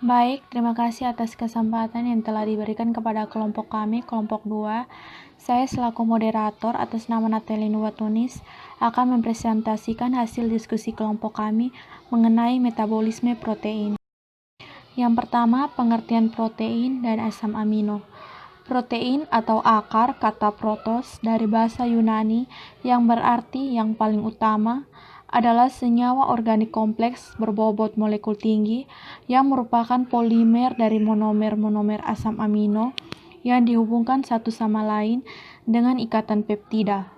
Baik, terima kasih atas kesempatan yang telah diberikan kepada kelompok kami, kelompok 2. Saya selaku moderator atas nama Natalie Nuwatunis akan mempresentasikan hasil diskusi kelompok kami mengenai metabolisme protein. Yang pertama, pengertian protein dan asam amino. Protein atau akar kata protos dari bahasa Yunani yang berarti yang paling utama adalah senyawa organik kompleks berbobot molekul tinggi yang merupakan polimer dari monomer-monomer asam amino yang dihubungkan satu sama lain dengan ikatan peptida.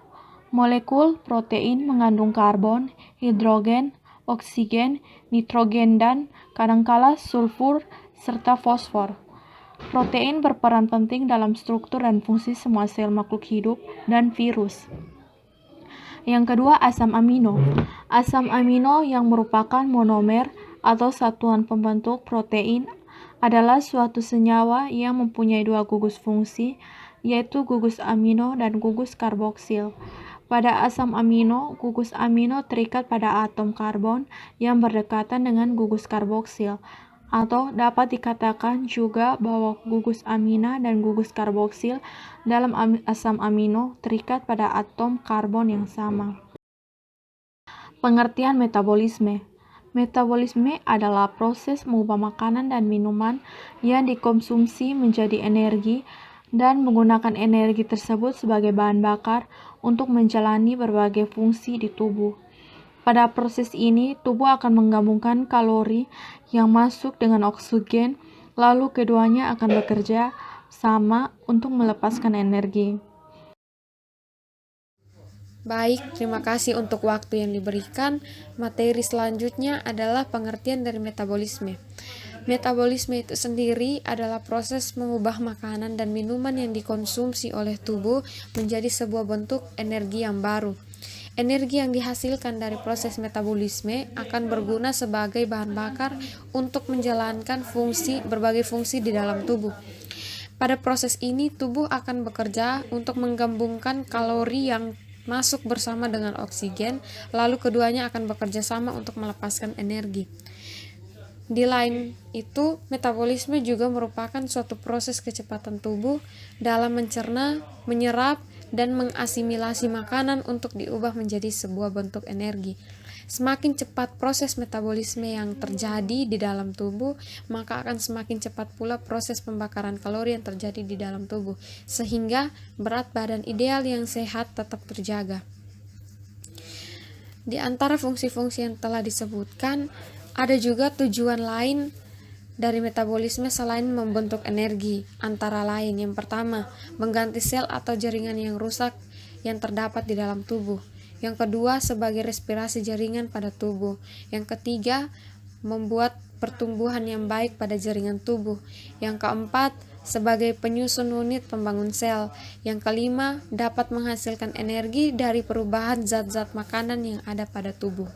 Molekul protein mengandung karbon, hidrogen, oksigen, nitrogen, dan kadangkala sulfur serta fosfor. Protein berperan penting dalam struktur dan fungsi semua sel makhluk hidup dan virus. Yang kedua, asam amino. Asam amino yang merupakan monomer atau satuan pembentuk protein adalah suatu senyawa yang mempunyai dua gugus fungsi, yaitu gugus amino dan gugus karboksil. Pada asam amino, gugus amino terikat pada atom karbon yang berdekatan dengan gugus karboksil, atau dapat dikatakan juga bahwa gugus amina dan gugus karboksil dalam asam amino terikat pada atom karbon yang sama. Pengertian metabolisme. Metabolisme adalah proses mengubah makanan dan minuman yang dikonsumsi menjadi energi dan menggunakan energi tersebut sebagai bahan bakar untuk menjalani berbagai fungsi di tubuh. Pada proses ini, tubuh akan menggabungkan kalori yang masuk dengan oksigen, lalu keduanya akan bekerja sama untuk melepaskan energi. Baik, terima kasih untuk waktu yang diberikan. Materi selanjutnya adalah pengertian dari metabolisme. Metabolisme itu sendiri adalah proses mengubah makanan dan minuman yang dikonsumsi oleh tubuh menjadi sebuah bentuk energi yang baru. Energi yang dihasilkan dari proses metabolisme akan berguna sebagai bahan bakar untuk menjalankan berbagai fungsi di dalam tubuh. Pada proses ini, tubuh akan bekerja untuk menggabungkan kalori yang masuk bersama dengan oksigen, lalu keduanya akan bekerja sama untuk melepaskan energi. Di lain itu, metabolisme juga merupakan suatu proses kecepatan tubuh dalam mencerna, menyerap, dan mengasimilasi makanan untuk diubah menjadi sebuah bentuk energi. Semakin cepat proses metabolisme yang terjadi di dalam tubuh, maka akan semakin cepat pula proses pembakaran kalori yang terjadi di dalam tubuh, sehingga berat badan ideal yang sehat tetap terjaga. Di antara fungsi-fungsi yang telah disebutkan, ada juga tujuan lain dari metabolisme selain membentuk energi, antara lain yang pertama, mengganti sel atau jaringan yang rusak yang terdapat di dalam tubuh. Yang kedua, sebagai respirasi jaringan pada tubuh. Yang ketiga, membuat pertumbuhan yang baik pada jaringan tubuh. Yang keempat, sebagai penyusun unit pembangun sel. Yang kelima, dapat menghasilkan energi dari perubahan zat-zat makanan yang ada pada tubuh.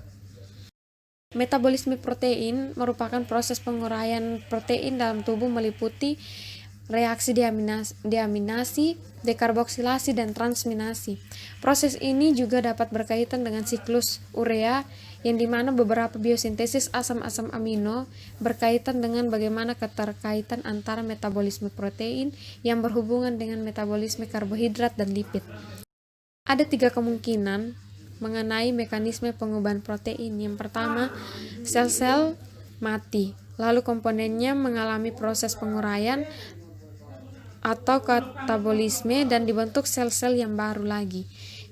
Metabolisme protein merupakan proses penguraian protein dalam tubuh meliputi reaksi deaminasi, dekarboksilasi, dan transminasi. Proses ini juga dapat berkaitan dengan siklus urea, yang dimana beberapa biosintesis asam-asam amino berkaitan dengan bagaimana keterkaitan antara metabolisme protein yang berhubungan dengan metabolisme karbohidrat dan lipid. Ada 3 kemungkinan mengenai mekanisme pengubahan protein. Yang pertama, sel-sel mati, lalu komponennya mengalami proses penguraian atau katabolisme dan dibentuk sel-sel yang baru lagi.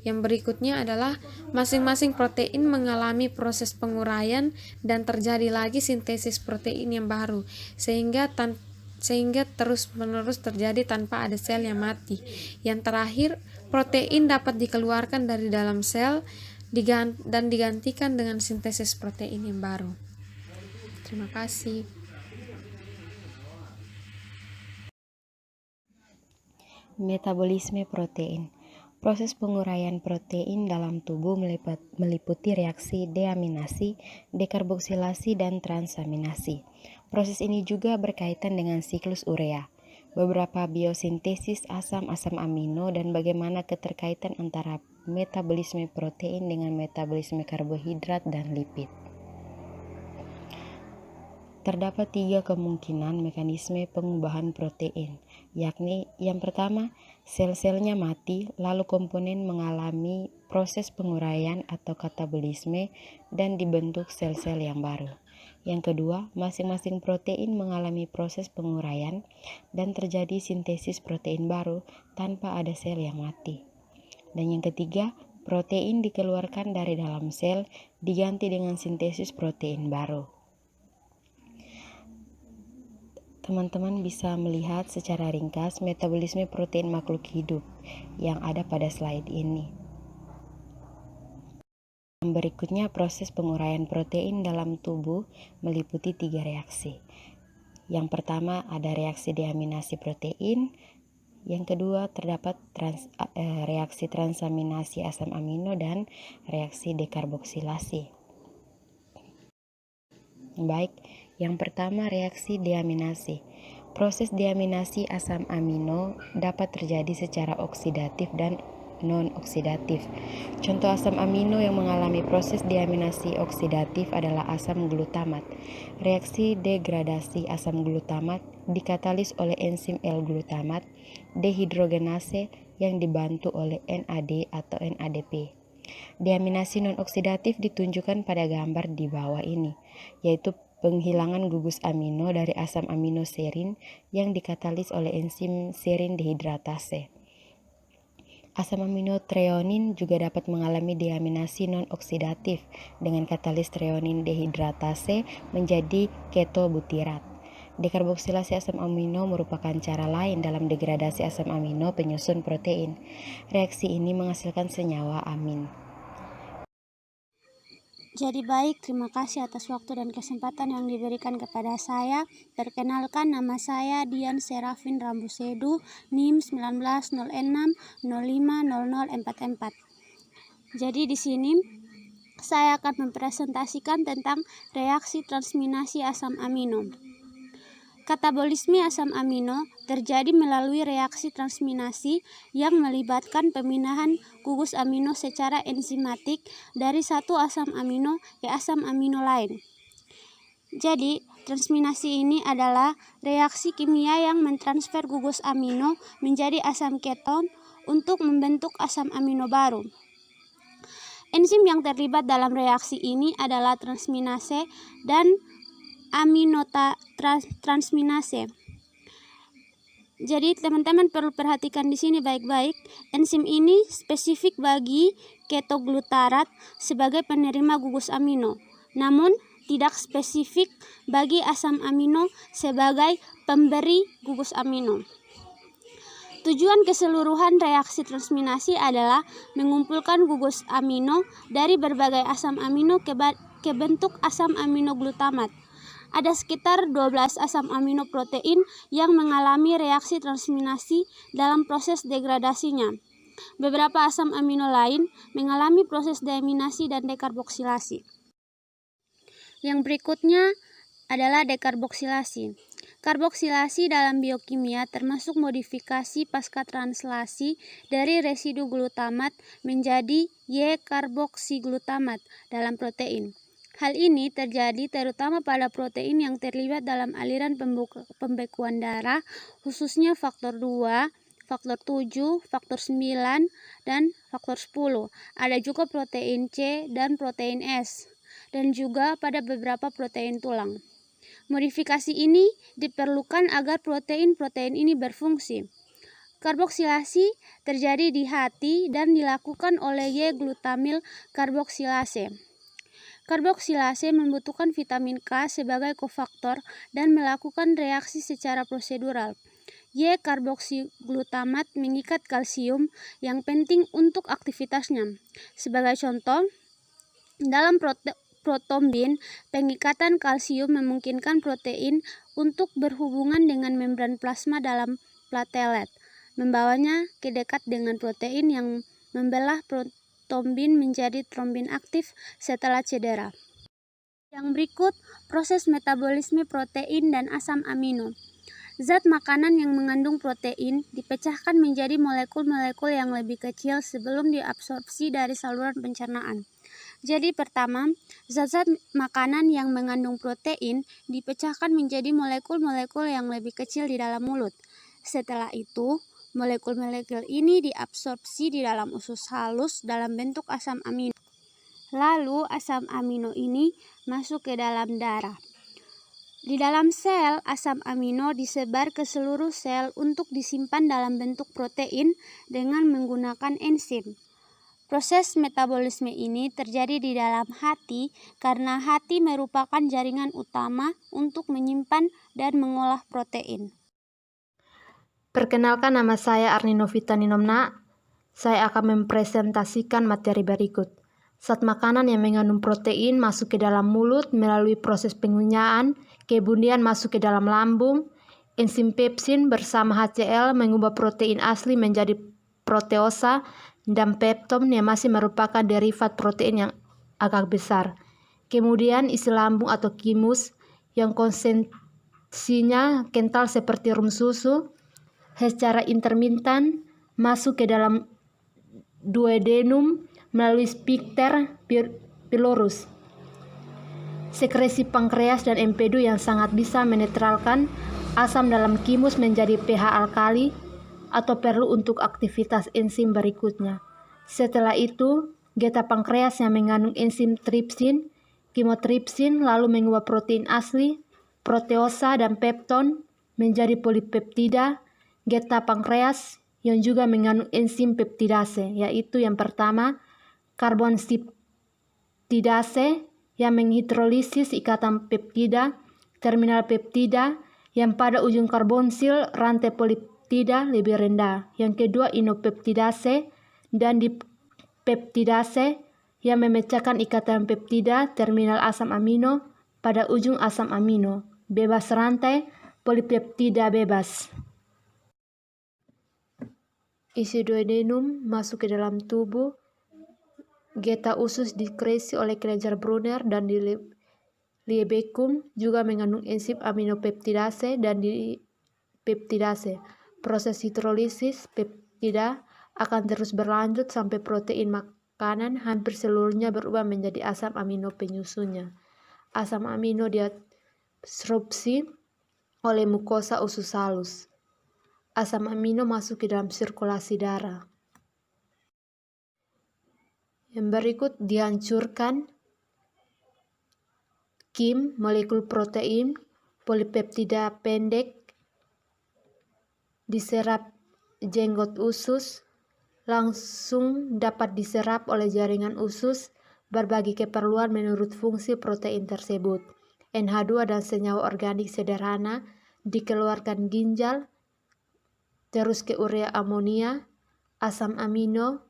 Yang berikutnya adalah masing-masing protein mengalami proses penguraian dan terjadi lagi sintesis protein yang baru, sehingga terus-menerus terjadi tanpa ada sel yang mati. Yang terakhir, protein dapat dikeluarkan dari dalam sel dan digantikan dengan sintesis protein yang baru. Terima kasih. Metabolisme protein. Proses penguraian protein dalam tubuh meliputi reaksi deaminasi, dekarboksilasi, dan transaminasi. Proses ini juga berkaitan dengan siklus urea, beberapa biosintesis asam-asam amino, dan bagaimana keterkaitan antara metabolisme protein dengan metabolisme karbohidrat dan lipid. Terdapat 3 kemungkinan mekanisme pengubahan protein, yakni yang pertama, sel-selnya mati, lalu komponen mengalami proses penguraian atau katabolisme dan dibentuk sel-sel yang baru. Yang kedua, masing-masing protein mengalami proses penguraian dan terjadi sintesis protein baru tanpa ada sel yang mati. Dan yang ketiga, protein dikeluarkan dari dalam sel diganti dengan sintesis protein baru. Teman-teman bisa melihat secara ringkas metabolisme protein makhluk hidup yang ada pada slide ini. Berikutnya, proses penguraian protein dalam tubuh meliputi 3 reaksi. Yang pertama ada reaksi deaminasi protein, yang kedua terdapat reaksi transaminasi asam amino dan reaksi dekarboksilasi. Baik, yang pertama reaksi deaminasi. Proses deaminasi asam amino dapat terjadi secara oksidatif dan non-oksidatif. Contoh asam amino yang mengalami proses deaminasi oksidatif adalah asam glutamat. Reaksi degradasi asam glutamat dikatalis oleh enzim L-glutamat dehidrogenase yang dibantu oleh NAD atau NADP. Deaminasi non-oksidatif ditunjukkan pada gambar di bawah ini, yaitu penghilangan gugus amino dari asam amino serin yang dikatalis oleh enzim serin dehidratase. Asam amino treonin juga dapat mengalami deaminasi non-oksidatif dengan katalis treonin dehidratase menjadi ketobutirat. Dekarboksilasi asam amino merupakan cara lain dalam degradasi asam amino penyusun protein. Reaksi ini menghasilkan senyawa amin. Jadi baik, terima kasih atas waktu dan kesempatan yang diberikan kepada saya. Perkenalkan, nama saya Dian Serafin Rambusedu, NIM 1906050044. Jadi di sini saya akan mempresentasikan tentang reaksi transminasi asam amino. Katabolisme asam amino terjadi melalui reaksi transminasi yang melibatkan pemindahan gugus amino secara enzimatik dari satu asam amino ke asam amino lain. Jadi, transminasi ini adalah reaksi kimia yang mentransfer gugus amino menjadi asam keton untuk membentuk asam amino baru. Enzim yang terlibat dalam reaksi ini adalah transminase dan aminotransminase. Jadi teman-teman perlu perhatikan di sini baik-baik. Enzim ini spesifik bagi ketoglutarat sebagai penerima gugus amino, namun tidak spesifik bagi asam amino sebagai pemberi gugus amino. Tujuan keseluruhan reaksi transminasi adalah mengumpulkan gugus amino dari berbagai asam amino ke bentuk asam amino glutamat. Ada sekitar 12 asam amino protein yang mengalami reaksi transminasi dalam proses degradasinya. Beberapa asam amino lain mengalami proses deaminasi dan dekarboksilasi. Yang berikutnya adalah dekarboksilasi. Karboksilasi dalam biokimia termasuk modifikasi pasca translasi dari residu glutamat menjadi Y-karboksiglutamat dalam protein. Hal ini terjadi terutama pada protein yang terlibat dalam aliran pembekuan darah, khususnya faktor 2, faktor 7, faktor 9, dan faktor 10. Ada juga protein C dan protein S, dan juga pada beberapa protein tulang. Modifikasi ini diperlukan agar protein-protein ini berfungsi. Karboksilasi terjadi di hati dan dilakukan oleh Y-glutamil karboksilase. Karboksilase membutuhkan vitamin K sebagai kofaktor dan melakukan reaksi secara prosedural. Y-karboksiglutamat mengikat kalsium yang penting untuk aktivitasnya. Sebagai contoh, dalam protombin, pengikatan kalsium memungkinkan protein untuk berhubungan dengan membran plasma dalam platelet, membawanya ke dekat dengan protein yang membelah protombin menjadi trombin aktif setelah cedera. Yang berikut, proses metabolisme protein dan asam amino. Zat makanan yang mengandung protein dipecahkan menjadi molekul-molekul yang lebih kecil sebelum diabsorpsi dari saluran pencernaan. Jadi pertama, zat-zat makanan yang mengandung protein dipecahkan menjadi molekul-molekul yang lebih kecil di dalam mulut. Setelah itu, molekul-molekul ini diabsorpsi di dalam usus halus dalam bentuk asam amino. Lalu asam amino ini masuk ke dalam darah. Di dalam sel, asam amino disebar ke seluruh sel untuk disimpan dalam bentuk protein dengan menggunakan enzim. Proses metabolisme ini terjadi di dalam hati karena hati merupakan jaringan utama untuk menyimpan dan mengolah protein. Perkenalkan, nama saya Arni Novita Ninomna. Saya akan mempresentasikan materi berikut. Zat makanan yang mengandung protein masuk ke dalam mulut melalui proses pengunyaan, kemudian masuk ke dalam lambung. Enzim pepsin bersama HCl mengubah protein asli menjadi proteosa dan pepton yang masih merupakan derivat protein yang agak besar. Kemudian isi lambung atau thymus yang konsistensinya kental seperti rum susu secara intermittent masuk ke dalam duodenum melalui sphincter pylorus. Sekresi pankreas dan empedu yang sangat bisa menetralkan asam dalam thymus menjadi pH alkali atau perlu untuk aktivitas enzim berikutnya. Setelah itu, geta pankreas yang mengandung enzim tripsin, chymotrypsin lalu mengubah protein asli, proteosa dan pepton menjadi polipeptida. Geta pankreas yang juga mengandung enzim peptidase, yaitu yang pertama, karbonsiptidase yang menghidrolisis ikatan peptida, terminal peptida yang pada ujung karbonsil rantai polipeptida lebih rendah. Yang kedua, inopeptidase dan dipeptidase yang memecahkan ikatan peptida terminal asam amino pada ujung asam amino, bebas rantai polipeptida bebas. Isi duodenum masuk ke dalam tubuh. Geta usus dikresi oleh kelenjar Brunner dan di Liebekum juga mengandung enzim aminopeptidase dan dipeptidase. Proses hidrolisis peptida akan terus berlanjut sampai protein makanan hampir seluruhnya berubah menjadi asam amino penyusunnya. Asam amino diabsorpsi oleh mukosa usus halus. Asam amino masuk ke dalam sirkulasi darah. Yang berikut dihancurkan. KIM, molekul protein, polipeptida pendek, diserap jenggot usus, langsung dapat diserap oleh jaringan usus berbagi keperluan menurut fungsi protein tersebut. NH2 dan senyawa organik sederhana dikeluarkan ginjal, terus ke urea amonia, asam amino,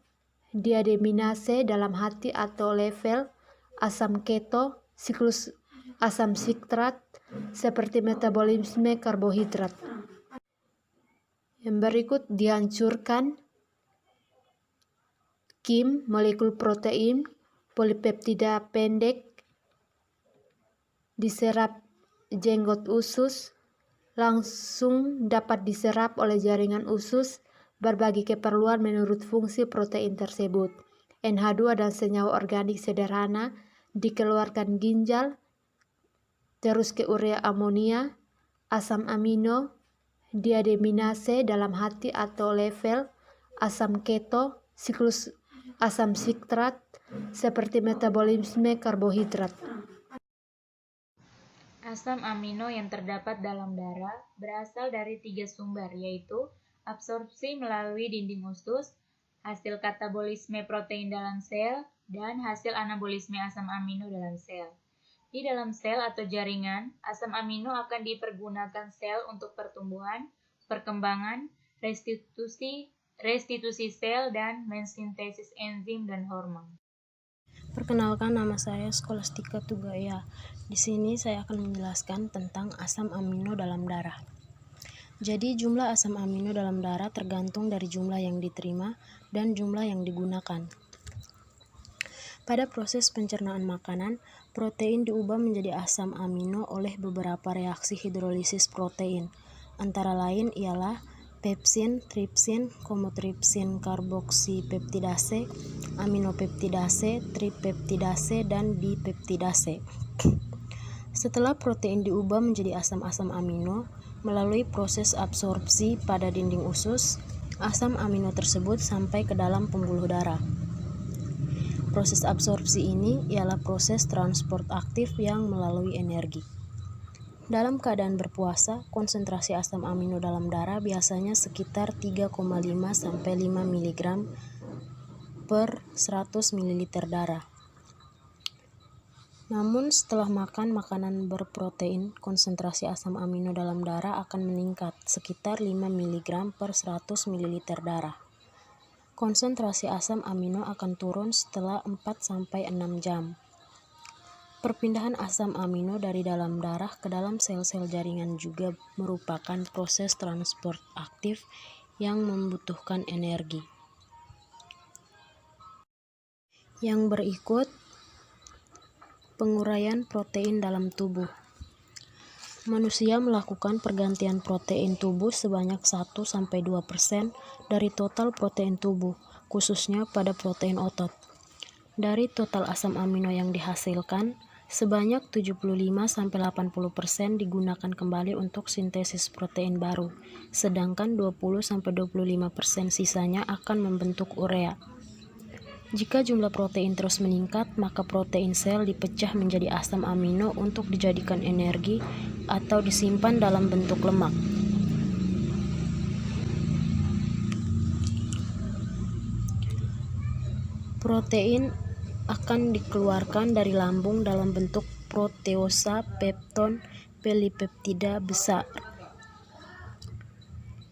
diademinase dalam hati atau level, asam keto, siklus asam sitrat, seperti metabolisme karbohidrat. Yang berikut dihancurkan. KIM, molekul protein, polipeptida pendek, diserap jenggot usus, langsung dapat diserap oleh jaringan usus berbagi keperluan menurut fungsi protein tersebut. NH2 dan senyawa organik sederhana dikeluarkan ginjal, terus ke urea amonia, asam amino, diademinase dalam hati atau level, asam keto, siklus asam sitrat, seperti metabolisme karbohidrat. Asam amino yang terdapat dalam darah berasal dari 3 sumber, yaitu absorpsi melalui dinding usus, hasil katabolisme protein dalam sel, dan hasil anabolisme asam amino dalam sel. Di dalam sel atau jaringan, asam amino akan dipergunakan sel untuk pertumbuhan, perkembangan, restitusi sel, dan mensintesis enzim dan hormon. Perkenalkan, nama saya Skolastika Tugaya. Di sini saya akan menjelaskan tentang asam amino dalam darah. Jadi jumlah asam amino dalam darah tergantung dari jumlah yang diterima dan jumlah yang digunakan. Pada proses pencernaan makanan, protein diubah menjadi asam amino oleh beberapa reaksi hidrolisis protein. Antara lain ialah pepsin, tripsin, komotripsin karboksipeptidase, aminopeptidase, tripeptidase, dan dipeptidase. Setelah protein diubah menjadi asam-asam amino melalui proses absorpsi pada dinding usus, asam amino tersebut sampai ke dalam pembuluh darah. Proses absorpsi ini ialah proses transport aktif yang melalui energi. Dalam keadaan berpuasa, konsentrasi asam amino dalam darah biasanya sekitar 3,5 sampai 5 mg per 100 ml darah. Namun setelah makan makanan berprotein, konsentrasi asam amino dalam darah akan meningkat sekitar 5 mg per 100 ml darah. Konsentrasi asam amino akan turun setelah 4-6 jam. Perpindahan asam amino dari dalam darah ke dalam sel-sel jaringan juga merupakan proses transport aktif yang membutuhkan energi. Yang berikut, penguraian protein dalam tubuh. Manusia melakukan pergantian protein tubuh sebanyak 1-2% dari total protein tubuh, khususnya pada protein otot. Dari total asam amino yang dihasilkan, sebanyak 75-80% digunakan kembali untuk sintesis protein baru, sedangkan 20-25% sisanya akan membentuk urea. Jika jumlah protein terus meningkat, maka protein sel dipecah menjadi asam amino untuk dijadikan energi atau disimpan dalam bentuk lemak. Protein akan dikeluarkan dari lambung dalam bentuk proteosa, pepton, polipeptida besar.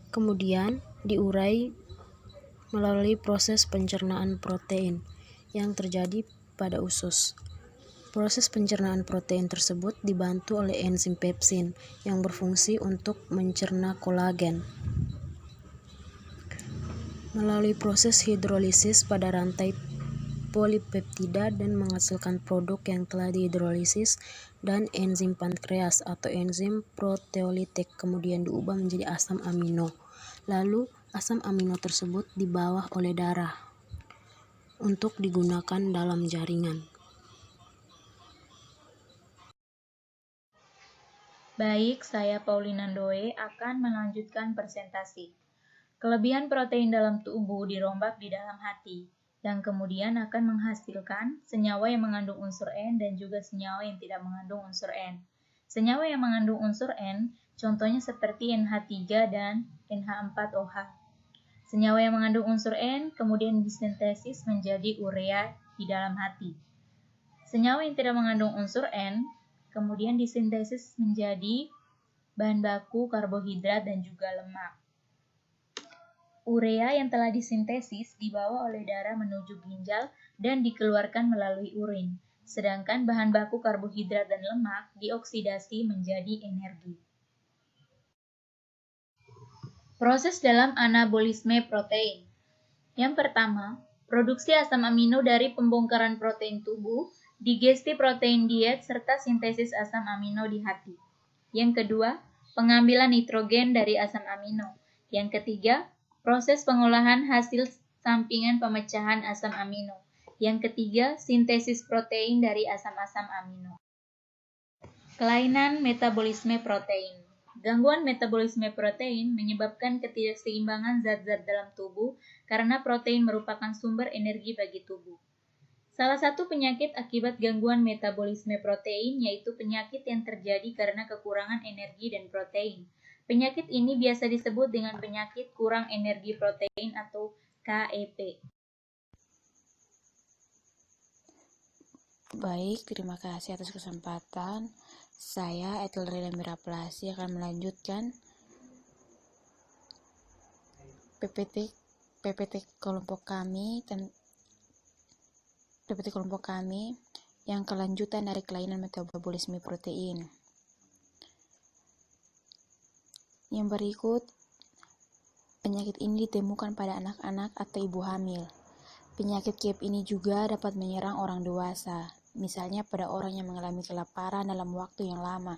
Kemudian diurai melalui proses pencernaan protein yang terjadi pada usus. Proses pencernaan protein tersebut dibantu oleh enzim pepsin yang berfungsi untuk mencerna kolagen. Melalui proses hidrolisis pada rantai polipeptida dan menghasilkan produk yang telah dihidrolisis, dan enzim pankreas atau enzim proteolitik kemudian diubah menjadi asam amino. Lalu asam amino tersebut dibawa oleh darah untuk digunakan dalam jaringan. Baik, saya Paulina Ndoe akan melanjutkan presentasi. Kelebihan protein dalam tubuh dirombak di dalam hati, yang kemudian akan menghasilkan senyawa yang mengandung unsur N dan juga senyawa yang tidak mengandung unsur N. Senyawa yang mengandung unsur N, contohnya seperti NH3 dan NH4OH. Senyawa yang mengandung unsur N kemudian disintesis menjadi urea di dalam hati. Senyawa yang tidak mengandung unsur N kemudian disintesis menjadi bahan baku karbohidrat dan juga lemak. Urea yang telah disintesis dibawa oleh darah menuju ginjal dan dikeluarkan melalui urin, sedangkan bahan baku karbohidrat dan lemak dioksidasi menjadi energi. Proses dalam anabolisme protein. Yang pertama, produksi asam amino dari pembongkaran protein tubuh, digesti protein diet, serta sintesis asam amino di hati. Yang kedua, pengambilan nitrogen dari asam amino. Yang ketiga, proses pengolahan hasil sampingan pemecahan asam amino. Yang ketiga, sintesis protein dari asam-asam amino. Kelainan metabolisme protein. Gangguan metabolisme protein menyebabkan ketidakseimbangan zat-zat dalam tubuh karena protein merupakan sumber energi bagi tubuh. Salah satu penyakit akibat gangguan metabolisme protein yaitu penyakit yang terjadi karena kekurangan energi dan protein. Penyakit ini biasa disebut dengan penyakit kurang energi protein atau KEP. Baik, terima kasih atas kesempatan. Saya Etelrina Miraplasi akan melanjutkan PPT kelompok kami yang kelanjutan dari kelainan metabolisme protein. Yang berikut, penyakit ini ditemukan pada anak-anak atau ibu hamil. Penyakit KEP ini juga dapat menyerang orang dewasa, misalnya pada orang yang mengalami kelaparan dalam waktu yang lama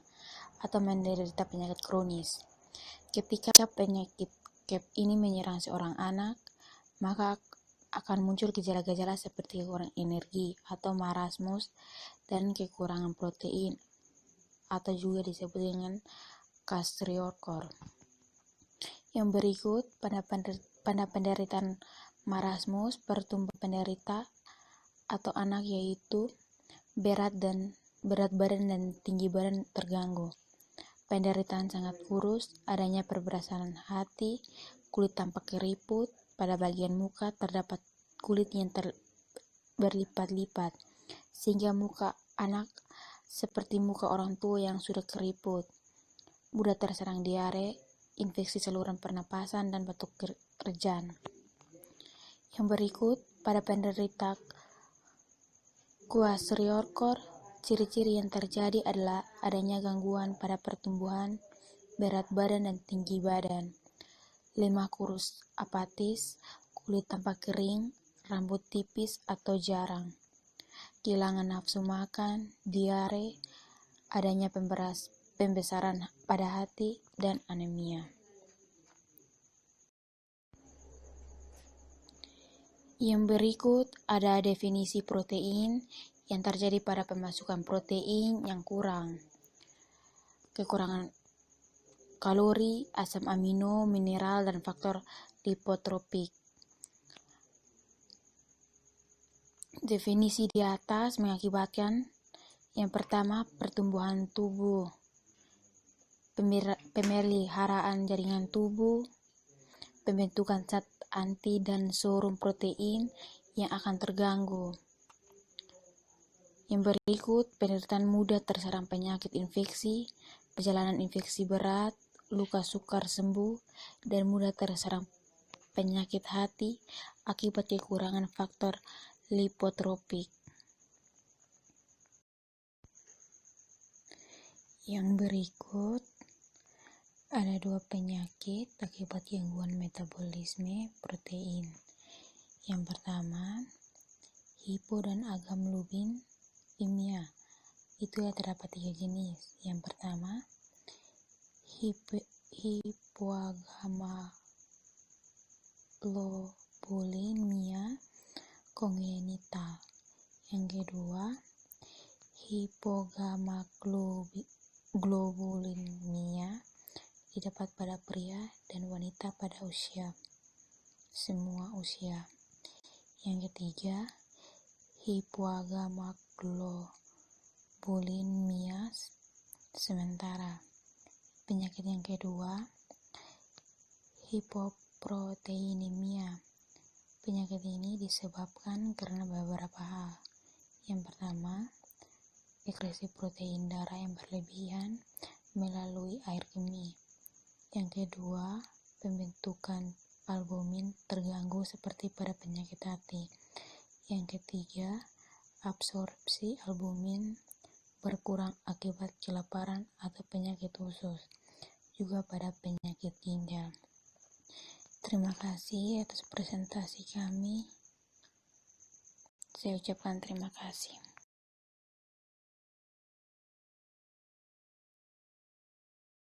atau menderita penyakit kronis. Ketika penyakit KEP ini menyerang seorang anak, maka akan muncul gejala-gejala seperti kekurangan energi atau marasmus dan kekurangan protein atau juga disebut dengan kwashiorkor. Yang berikut pada penderitaan marasmus, pertumbuhan penderita atau anak yaitu berat badan dan tinggi badan terganggu. Penderitaan sangat kurus, adanya perberasan hati, kulit tampak keriput, pada bagian muka terdapat kulit yang berlipat-lipat, sehingga muka anak seperti muka orang tua yang sudah keriput. Mudah terserang diare, infeksi saluran pernapasan, dan batuk kerjan. Yang berikut, pada penderita kwashiorkor, ciri-ciri yang terjadi adalah adanya gangguan pada pertumbuhan, berat badan dan tinggi badan, lemah kurus apatis, kulit tampak kering, rambut tipis atau jarang, kehilangan nafsu makan, diare, adanya pembesaran pada hati, dan anemia. Yang berikut ada definisi protein yang terjadi pada pemasukan protein yang kurang, kekurangan kalori, asam amino, mineral, dan faktor lipotropik. Definisi di atas mengakibatkan yang pertama, pertumbuhan tubuh, pemeliharaan jaringan tubuh, pembentukan zat anti dan serum protein yang akan terganggu. Yang berikut, penderitaan mudah terserang penyakit infeksi, perjalanan infeksi berat, luka sukar sembuh, dan mudah terserang penyakit hati akibat kekurangan faktor lipotropik. Yang berikut ada 2 penyakit akibat gangguan metabolisme protein. Yang pertama, hipo dan agamaglobulinemia. Itu ya terdapat 3 jenis. Yang pertama, hipoagamaglobulinemia kongenital. Yang kedua, hipoagamaglobulinemia didapat pada pria dan wanita pada semua usia. Yang ketiga, hipoagamaglobulinemia sementara. Penyakit yang kedua, hipoproteinemia. Penyakit ini disebabkan karena beberapa hal. Yang pertama, sekresi protein darah yang berlebihan melalui air kemih. Yang kedua, pembentukan albumin terganggu seperti pada penyakit hati. Yang ketiga, absorpsi albumin berkurang akibat kelaparan atau penyakit usus, juga pada penyakit ginjal. Terima kasih atas presentasi kami. Saya ucapkan terima kasih.